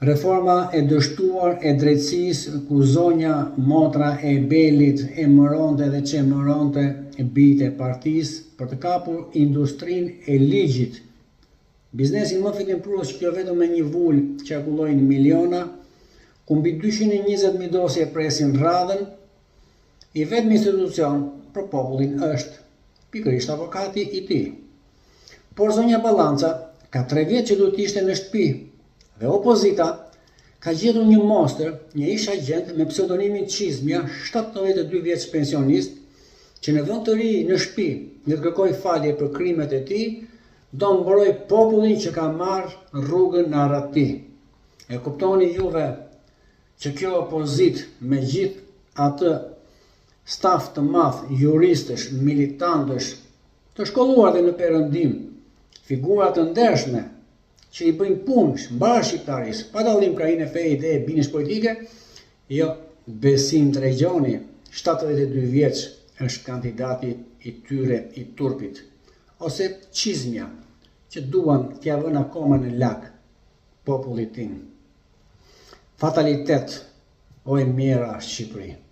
Reforma e dështuar e drejtësisë ku zonja motra e Belit e mëronte dhe që mëronte bijtë e partisë për të kapur industrinë e ligjit. Biznesin më fitimprus që kjo vetëm me një vull qarkullojnë miliona, ku mbi 220.000 dosje presin radhën, i vetëm institucion për popullin është pikërisht avokati i tij. Por zonja Ballanca ka 3 vjet që duhet ishte në shtëpi dhe opozita ka gjetur një monster, një ish agent me pseudonimin Qizmja, 72 vjeç pensionist, që në vend të ri në shtëpi dhe të kërkoj falje për krimet e tij, do mbroj popullin që ka marrë rrugën në arrati. E kuptoni juve që kjo opozit me gjithë atë staf të madh, juristësh, militantësh, të shkolluar dhe në Perëndim, figura të ndershme që i bëjnë punësh mbar shqiptarisë, pa dallim krahin e fejë dhe binësh politike, jo, Besim Tregjoni, 72 vjeç, është kandidati i tyre i turpit, ose Qizmja, që duan t'ja vënë akoma në lak popullit tim. Fatalitet, o e mjera Shqipëri.